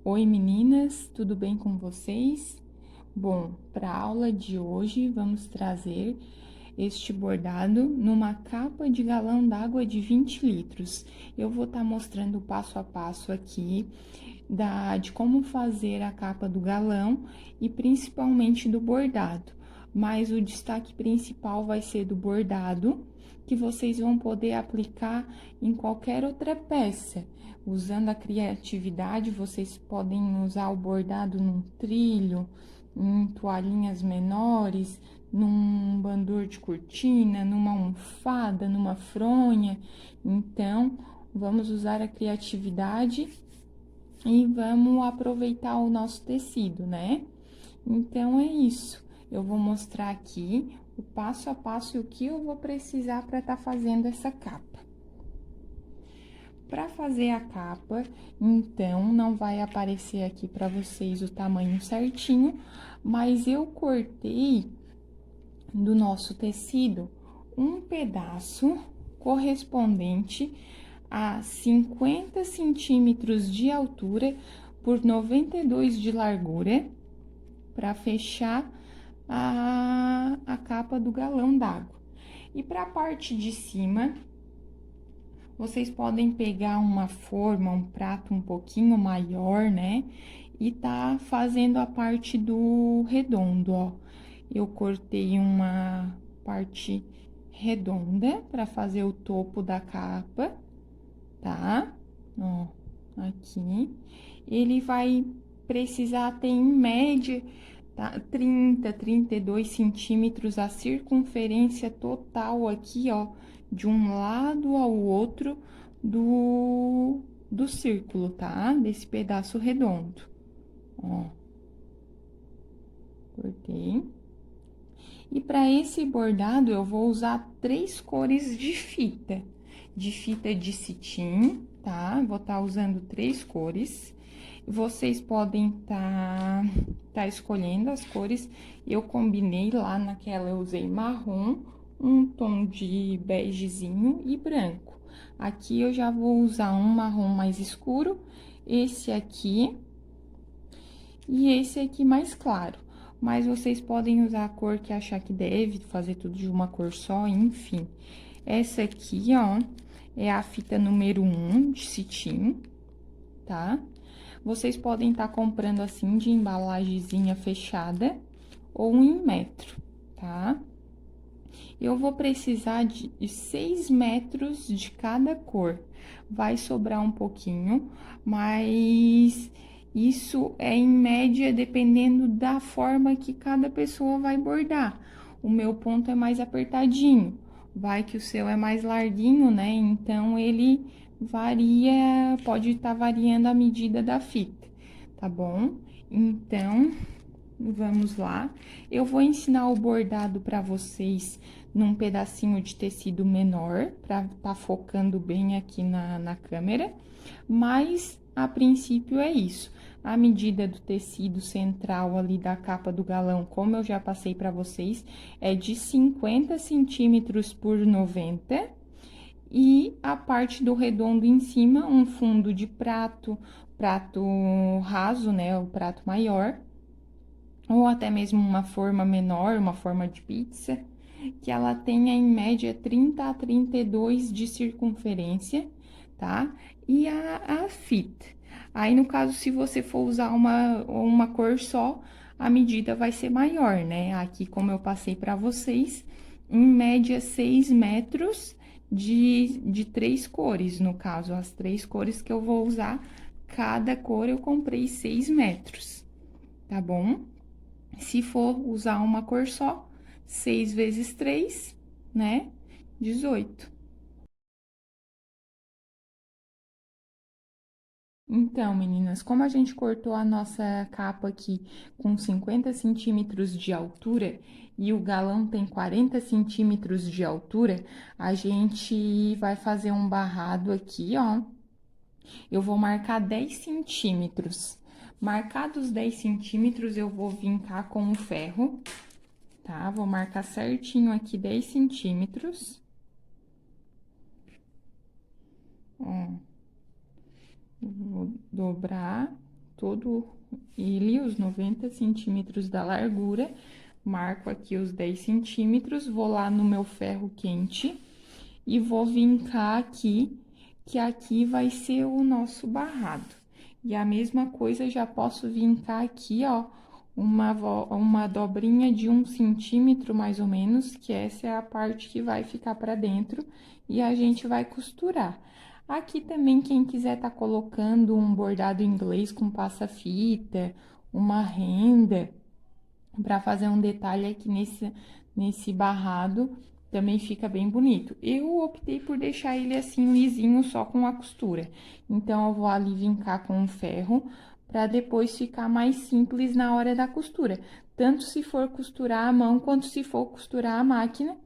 Oi meninas, tudo bem com vocês? Bom, para a aula de hoje vamos trazer este bordado numa capa de galão d'água de 20 litros. Eu vou estar mostrando passo a passo aqui de como fazer a capa do galão e principalmente do bordado. Mas o destaque principal vai ser do bordado, que vocês vão poder aplicar em qualquer outra peça. Usando a criatividade, vocês podem usar o bordado num trilho, em toalhinhas menores, num bandor de cortina, numa almofada, numa fronha. Então, vamos usar a criatividade e vamos aproveitar o nosso tecido, né? Então, é isso. Eu vou mostrar aqui o passo a passo e o que eu vou precisar para estar fazendo essa capa. Para fazer a capa, então, não vai aparecer aqui para vocês o tamanho certinho, mas eu cortei do nosso tecido um pedaço correspondente a 50 centímetros de altura por 92 de largura, para fechar a capa do galão d'água. E para a parte de cima, vocês podem pegar uma forma, um prato um pouquinho maior, né? E tá fazendo a parte do redondo, ó. Eu cortei uma parte redonda para fazer o topo da capa, tá? Ó, aqui. Ele vai precisar ter, em média, tá? 32 centímetros a circunferência total aqui, ó, de um lado ao outro do círculo, tá? Desse pedaço redondo, ó. Cortei. E para esse bordado, eu vou usar 3 cores de fita de cetim, tá? Vou estar usando 3 cores. Vocês podem tá escolhendo as cores. Eu combinei lá naquela, eu usei marrom, um tom de begezinho e branco. Aqui eu já vou usar um marrom mais escuro, esse aqui e esse aqui mais claro. Mas vocês podem usar a cor que achar que deve, fazer tudo de uma cor só, enfim. Essa aqui, ó, é a fita número 1 de cetim, tá? Vocês podem estar comprando assim, de embalagenzinha fechada, ou em metro, tá? Eu vou precisar de 6 metros de cada cor. Vai sobrar um pouquinho, mas isso é em média dependendo da forma que cada pessoa vai bordar. O meu ponto é mais apertadinho, vai que o seu é mais larguinho, né? Então ele varia, pode estar variando a medida da fita, tá bom? Então, vamos lá. Eu vou ensinar o bordado para vocês num pedacinho de tecido menor, para tá focando bem aqui na câmera, mas a princípio é isso. A medida do tecido central ali da capa do galão, como eu já passei para vocês, é de 50 centímetros por 90, e a parte do redondo em cima, um fundo de prato raso, né, o prato maior, ou até mesmo uma forma menor, uma forma de pizza, que ela tenha em média 30 a 32 de circunferência, tá? E a fita. Aí, no caso, se você for usar uma cor só, a medida vai ser maior, né? Aqui, como eu passei para vocês, em média 6 metros de 3 cores, no caso, as 3 cores que eu vou usar, cada cor eu comprei 6 metros, tá bom? Se for usar uma cor só, 6 vezes 3, né? 18. Então, meninas, como a gente cortou a nossa capa aqui com 50 centímetros de altura e o galão tem 40 centímetros de altura, a gente vai fazer um barrado aqui, ó. Eu vou marcar 10 centímetros. Marcados 10 centímetros, eu vou vincar com o ferro, tá? Vou marcar certinho aqui 10 centímetros. Ó, vou dobrar todo ele, os 90 centímetros da largura, marco aqui os 10 centímetros, vou lá no meu ferro quente e vou vincar aqui, que aqui vai ser o nosso barrado. E a mesma coisa, já posso vincar aqui, ó, uma dobrinha de 1 centímetro, mais ou menos, que essa é a parte que vai ficar pra dentro, e a gente vai costurar. Aqui também, quem quiser tá colocando um bordado inglês com passa-fita, uma renda, para fazer um detalhe aqui nesse barrado, também fica bem bonito. Eu optei por deixar ele assim lisinho, só com a costura. Então, eu vou ali vincar com o ferro, para depois ficar mais simples na hora da costura. Tanto se for costurar à mão, quanto se for costurar à máquina.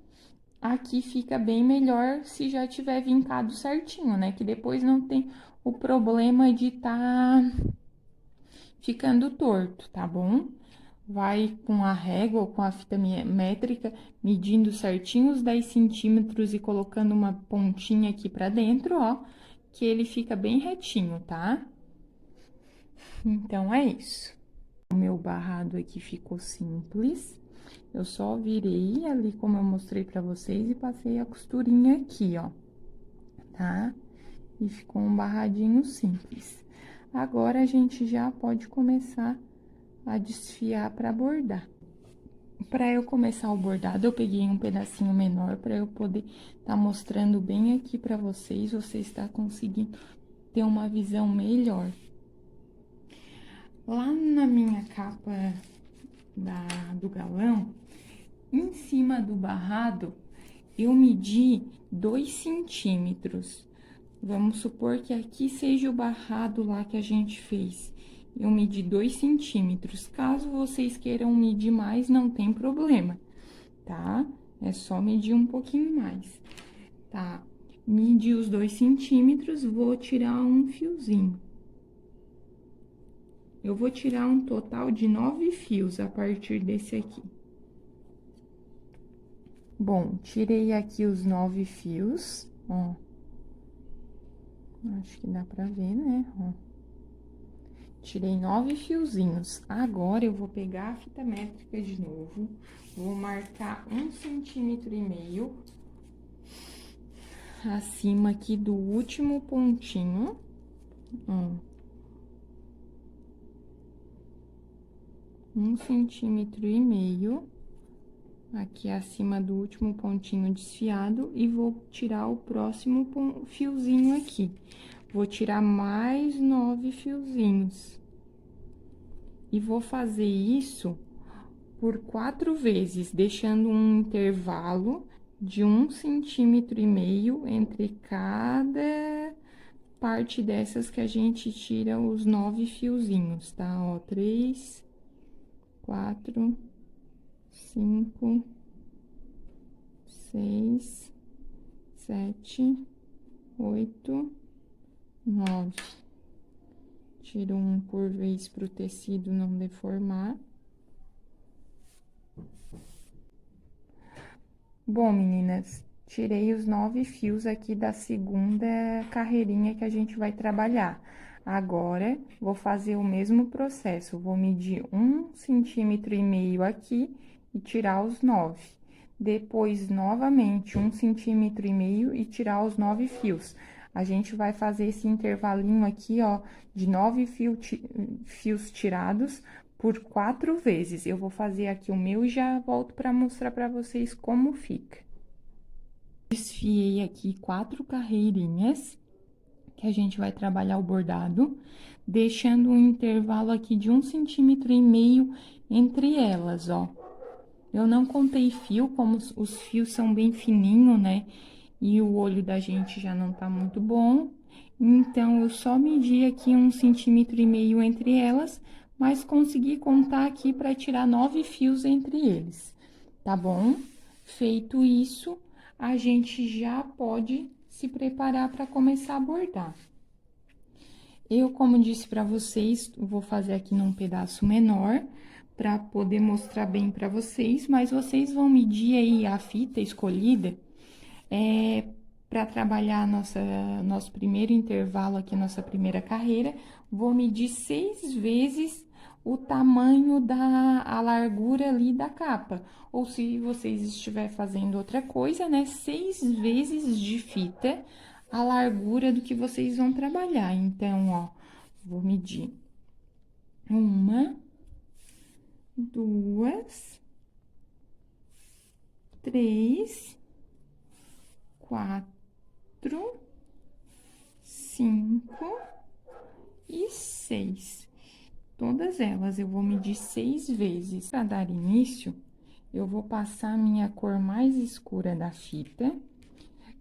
Aqui fica bem melhor se já tiver vincado certinho, né? Que depois não tem o problema de tá ficando torto, tá bom? Vai com a régua ou com a fita métrica, medindo certinho os 10 centímetros e colocando uma pontinha aqui pra dentro, ó, que ele fica bem retinho, tá? Então, é isso. O meu barrado aqui ficou simples. Eu só virei ali, como eu mostrei pra vocês, e passei a costurinha aqui, ó, tá? E ficou um barradinho simples. Agora, a gente já pode começar a desfiar para bordar. Para eu começar o bordado, eu peguei um pedacinho menor para eu poder tá mostrando bem aqui para vocês, você está conseguindo ter uma visão melhor. Lá na minha capa do galão, em cima do barrado, eu medi 2 centímetros. Vamos supor que aqui seja o barrado lá que a gente fez. Eu medi 2 centímetros. Caso vocês queiram medir mais, não tem problema, tá? É só medir um pouquinho mais, tá? Medi os 2 centímetros, vou tirar um fiozinho. Eu vou tirar um total de 9 fios a partir desse aqui. Bom, tirei aqui os 9 fios, ó. Acho que dá pra ver, né? Ó. Tirei 9 fiozinhos. Agora, eu vou pegar a fita métrica de novo, vou marcar 1,5 centímetro acima aqui do último pontinho, ó. 1,5 centímetro aqui acima do último pontinho desfiado e vou tirar o próximo fiozinho aqui. Vou tirar mais 9 fiozinhos. E vou fazer isso por 4 vezes, deixando um intervalo de 1,5 centímetro entre cada parte dessas que a gente tira os 9 fiozinhos, tá? Ó, 3, 4, 5, 6, 7, 8, 9. Tiro um por vez para o tecido não deformar. Bom, meninas, tirei os 9 fios aqui da segunda carreirinha que a gente vai trabalhar. Agora, vou fazer o mesmo processo, vou medir 1,5 centímetro aqui e tirar os 9. Depois, novamente, 1,5 centímetro e tirar os 9 fios. A gente vai fazer esse intervalinho aqui, ó, de 9 fios tirados por 4 vezes. Eu vou fazer aqui o meu e já volto para mostrar para vocês como fica. Desfiei aqui 4 carreirinhas, que a gente vai trabalhar o bordado, deixando um intervalo aqui de 1,5 centímetro entre elas, ó. Eu não contei fio, como os fios são bem fininhos, né? E o olho da gente já não tá muito bom. Então, eu só medi aqui 1,5 centímetro entre elas, mas consegui contar aqui para tirar 9 fios entre eles, tá bom? Feito isso, a gente já pode se preparar para começar a bordar. Eu, como disse para vocês, vou fazer aqui num pedaço menor, para poder mostrar bem para vocês, mas vocês vão medir aí a fita escolhida, para trabalhar nosso primeiro intervalo aqui, nossa primeira carreira, vou medir 6 vezes o tamanho a largura ali da capa. Ou se vocês estiver fazendo outra coisa, né, 6 vezes de fita a largura do que vocês vão trabalhar. Então, ó, vou medir 1, 2, 3, 4, 5 e 6. Todas elas eu vou medir 6 vezes. Para dar início, eu vou passar a minha cor mais escura da fita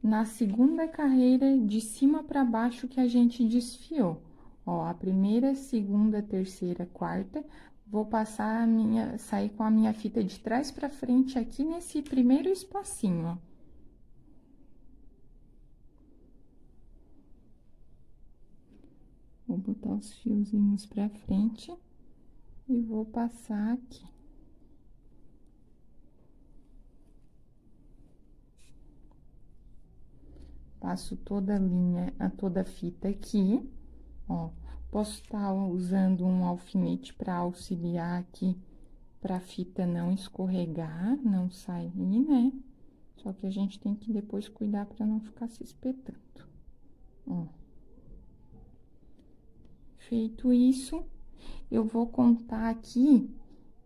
na segunda carreira de cima para baixo que a gente desfiou. Ó, a primeira, segunda, terceira, quarta, vou passar sair com a minha fita de trás para frente aqui nesse primeiro espacinho, ó. Vou botar os fiozinhos pra frente e vou passar aqui. Passo toda a linha, toda a fita aqui, ó. Posso estar usando um alfinete para auxiliar aqui, pra fita não escorregar, não sair, né? Só que a gente tem que depois cuidar para não ficar se espetando, ó. Feito isso, eu vou contar aqui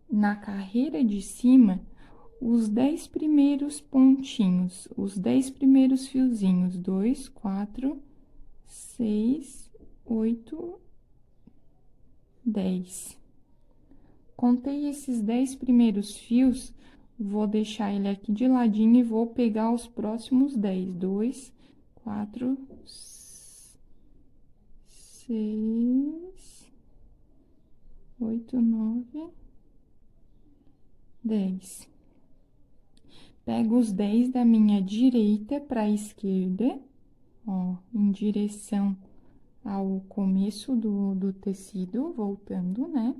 na carreira de cima os 10 primeiros pontinhos, os 10 primeiros fiozinhos, 2, 4, 6, 8, 10. Contei esses 10 primeiros fios, vou deixar ele aqui de ladinho e vou pegar os próximos 10. 2, 4, 6, 8, 9, 10. Pego os 10 da minha direita para a esquerda, ó, em direção ao começo do tecido, voltando, né?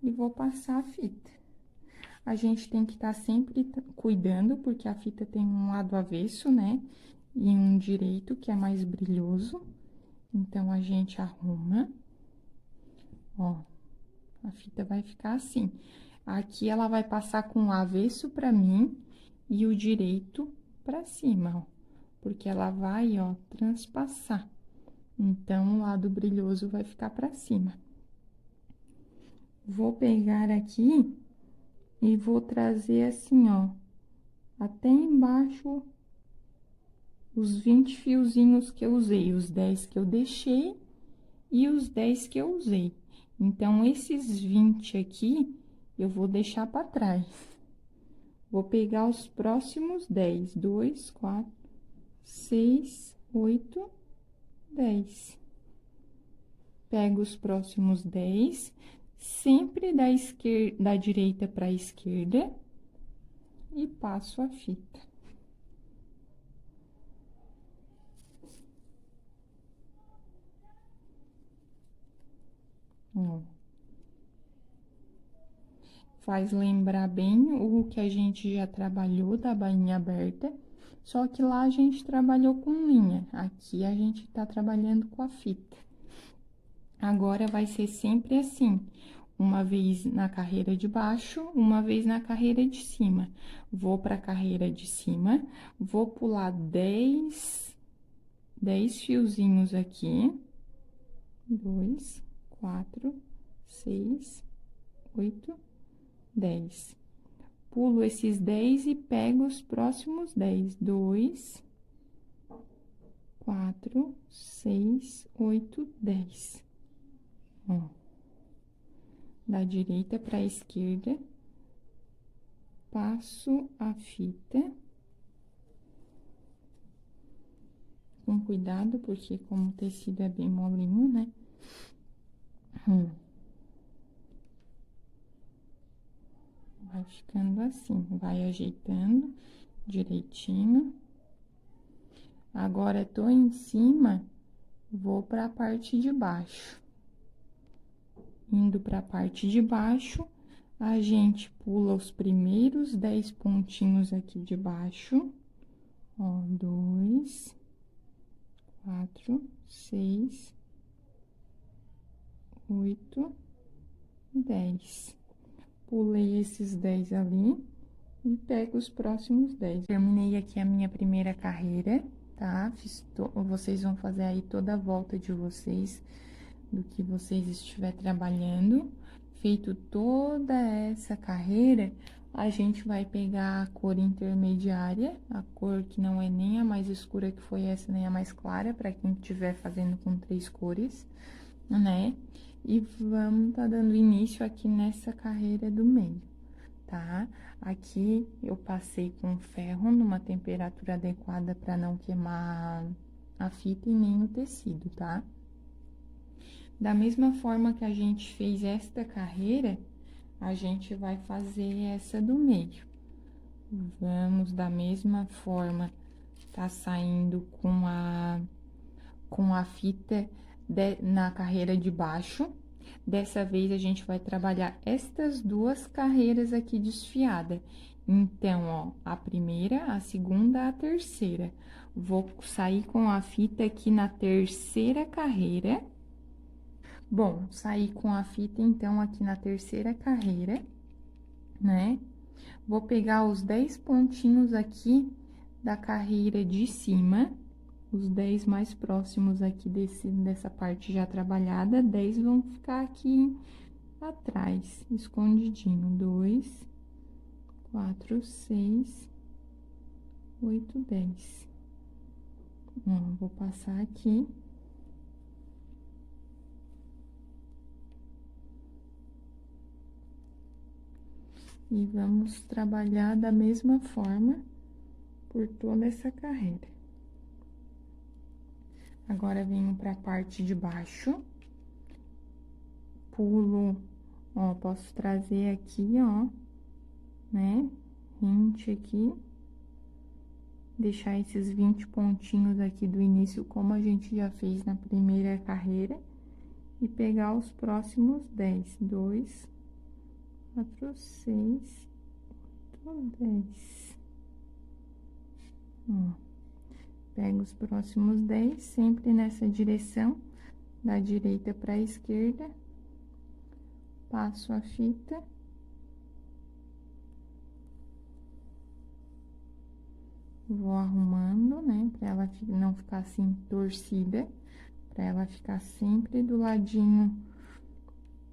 E vou passar a fita. A gente tem que estar sempre cuidando, porque a fita tem um lado avesso, né? E um direito, que é mais brilhoso. Então, a gente arruma, ó, a fita vai ficar assim. Aqui, ela vai passar com o avesso pra mim e o direito pra cima, ó. Porque ela vai, ó, transpassar. Então, o lado brilhoso vai ficar pra cima. Vou pegar aqui e vou trazer assim, ó, até embaixo os 20 fiozinhos que eu usei, os 10 que eu deixei e os 10 que eu usei. Então, esses 20 aqui, eu vou deixar para trás. Vou pegar os próximos 10, 2, 4, 6, 8, 10. Pego os próximos 10, sempre da direita para a esquerda, e passo a fita. Ó. Faz lembrar bem o que a gente já trabalhou da bainha aberta, só que lá a gente trabalhou com linha, aqui a gente tá trabalhando com a fita. Agora, vai ser sempre assim, uma vez na carreira de baixo, uma vez na carreira de cima. Vou pra carreira de cima, vou pular 10 fiozinhos aqui, 2, 4, 6, 8, 10. Pulo esses 10 e pego os próximos 10. 2, 4, 6, 8, 10. Ó. Da direita para a esquerda, passo a fita. Com cuidado, porque como o tecido é bem molinho, né? Vai ficando assim, vai ajeitando direitinho. Agora, tô em cima, vou para a parte de baixo. Indo para a parte de baixo, a gente pula os primeiros 10 pontinhos aqui de baixo, Ó, 2, 4, 6, 8, 10. Pulei esses 10 ali e pego os próximos 10. Terminei aqui a minha primeira carreira, tá? Vocês vão fazer aí toda a volta de vocês, do que vocês estiver trabalhando. Feito toda essa carreira, a gente vai pegar a cor intermediária, a cor que não é nem a mais escura que foi essa, nem a mais clara, para quem estiver fazendo com 3 cores, né? E vamos tá dando início aqui nessa carreira do meio, tá? Aqui eu passei com ferro numa temperatura adequada para não queimar a fita e nem o tecido, tá? Da mesma forma que a gente fez esta carreira, a gente vai fazer essa do meio. Vamos, da mesma forma, tá saindo com a fita na carreira de baixo. Dessa vez, a gente vai trabalhar estas duas carreiras aqui desfiada. Então, ó, a primeira, a segunda, a terceira. Vou sair com a fita aqui na terceira carreira. Bom, saí com a fita, então, aqui na terceira carreira, né? Vou pegar os 10 pontinhos aqui da carreira de cima, os 10 mais próximos aqui dessa parte já trabalhada, 10 vão ficar aqui atrás, escondidinho. 2, 4, 6, 8, 10. Ó, vou passar aqui. E vamos trabalhar da mesma forma por toda essa carreira. Agora, venho pra parte de baixo, pulo, ó, posso trazer aqui, ó, né, 20 aqui, deixar esses 20 pontinhos aqui do início, como a gente já fez na primeira carreira, e pegar os próximos 10, 2, 4, 6, 8, 10. Ó, pego os próximos 10, sempre nessa direção, da direita para a esquerda, passo a fita. Vou arrumando, né, pra ela não ficar assim torcida, pra ela ficar sempre do ladinho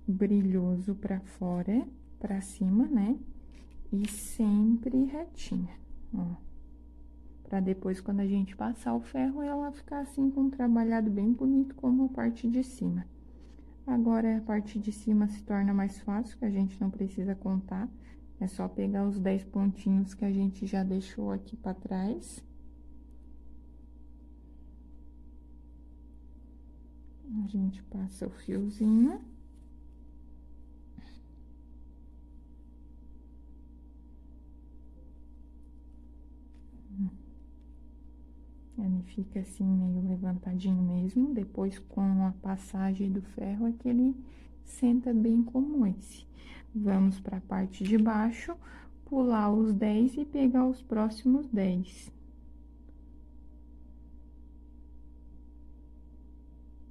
brilhoso pra fora, pra cima, né, e sempre retinha, ó. Pra depois, quando a gente passar o ferro, ela ficar assim com um trabalhado bem bonito como a parte de cima. Agora, a parte de cima se torna mais fácil, que a gente não precisa contar. É só pegar os 10 pontinhos que a gente já deixou aqui pra trás. A gente passa o fiozinho. Ele fica assim, meio levantadinho mesmo. Depois, com a passagem do ferro, é que ele senta bem como esse. Vamos para a parte de baixo, pular os 10 e pegar os próximos 10.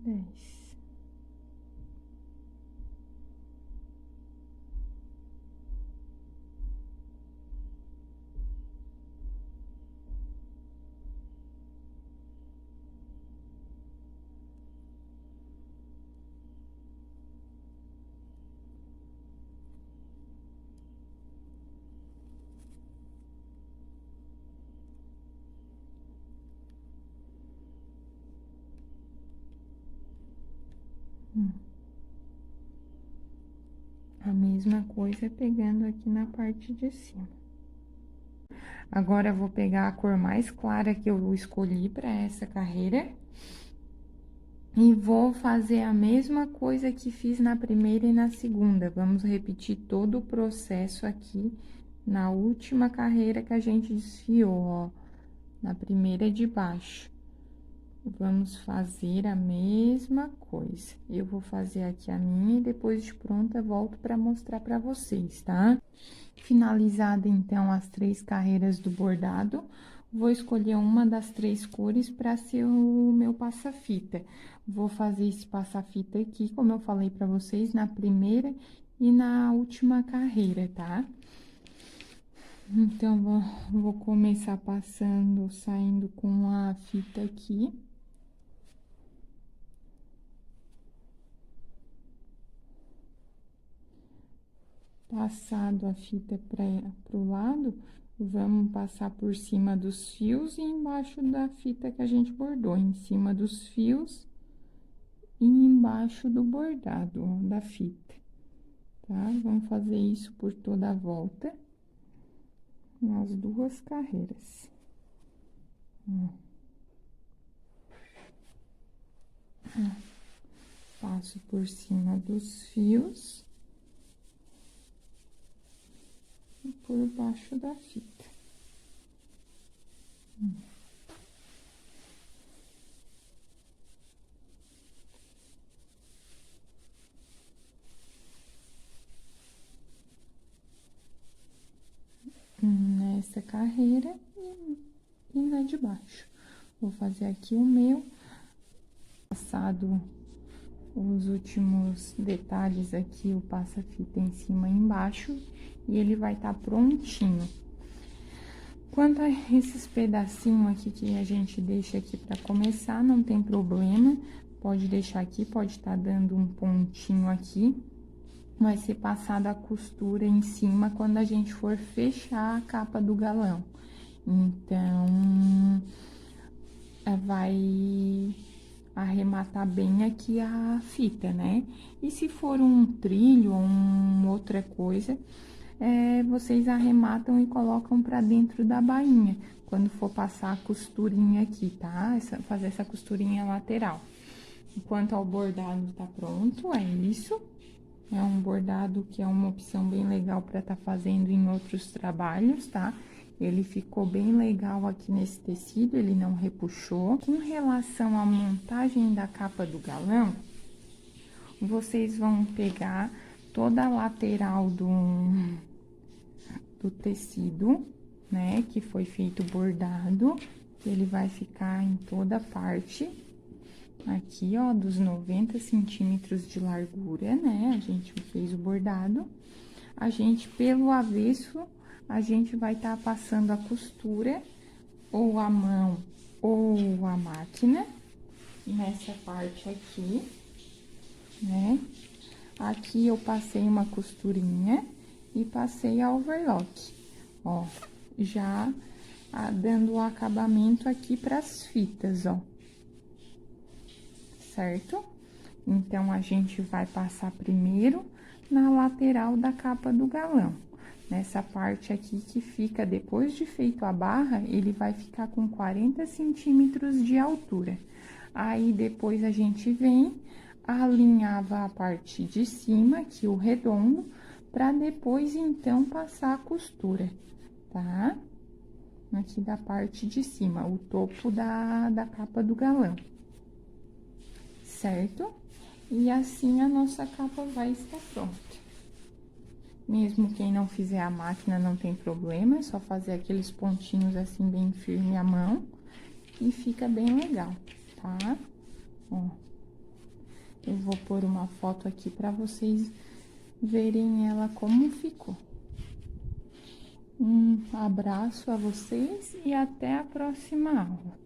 10. A mesma coisa pegando aqui na parte de cima. Agora, eu vou pegar a cor mais clara que eu escolhi para essa carreira. E vou fazer a mesma coisa que fiz na primeira e na segunda. Vamos repetir todo o processo aqui na última carreira que a gente desfiou, ó. Na primeira de baixo. Vamos fazer a mesma coisa. Eu vou fazer aqui a minha e depois de pronta volto para mostrar para vocês, tá? Finalizada, então, as 3 carreiras do bordado, Vou escolher uma das 3 cores para ser o meu passa-fita. Vou fazer esse passa-fita aqui, como eu falei para vocês, na primeira e na última carreira, tá? Então, vou começar passando, saindo com a fita aqui. Passado a fita pro lado, vamos passar por cima dos fios e embaixo da fita que a gente bordou, em cima dos fios e embaixo do bordado, ó, da fita, tá? Vamos fazer isso por toda a volta, nas 2 carreiras. Ó. Passo por cima dos fios e por baixo da fita. Nessa carreira e na de baixo. Vou fazer aqui o meu, passado os últimos detalhes aqui, o passa-fita em cima e embaixo, e ele vai estar prontinho. Quanto a esses pedacinhos aqui que a gente deixa aqui pra começar, não tem problema, pode deixar aqui, pode estar dando um pontinho aqui, vai ser passada a costura em cima quando a gente for fechar a capa do galão. Então, vai arrematar bem aqui a fita, né? E se for um trilho ou outra coisa, vocês arrematam e colocam pra dentro da bainha, quando for passar a costurinha aqui, tá? Fazer essa costurinha lateral. Enquanto ao bordado tá pronto, é isso. É um bordado que é uma opção bem legal pra tá fazendo em outros trabalhos, tá? Ele ficou bem legal aqui nesse tecido, ele não repuxou. Com relação à montagem da capa do galão, vocês vão pegar toda a lateral do tecido, né, que foi feito bordado, ele vai ficar em toda parte, aqui, ó, dos 90 centímetros de largura, né, a gente fez o bordado. A gente, pelo avesso, a gente vai estar passando a costura, ou a mão, ou a máquina, nessa parte aqui, né? Aqui eu passei uma costurinha e passei a overlock, ó, já dando o acabamento aqui pras fitas, ó, certo? Então, a gente vai passar primeiro na lateral da capa do galão. Nessa parte aqui que fica, depois de feito a barra, ele vai ficar com 40 centímetros de altura. Aí, depois a gente vem, alinhava a parte de cima, aqui o redondo, pra depois, então, passar a costura, tá? Aqui da parte de cima, o topo da capa do galão, certo? E assim a nossa capa vai estar pronta. Mesmo quem não fizer a máquina, não tem problema, é só fazer aqueles pontinhos assim bem firme à mão e fica bem legal, tá? Ó, eu vou pôr uma foto aqui pra vocês verem ela como ficou. Um abraço a vocês e até a próxima aula.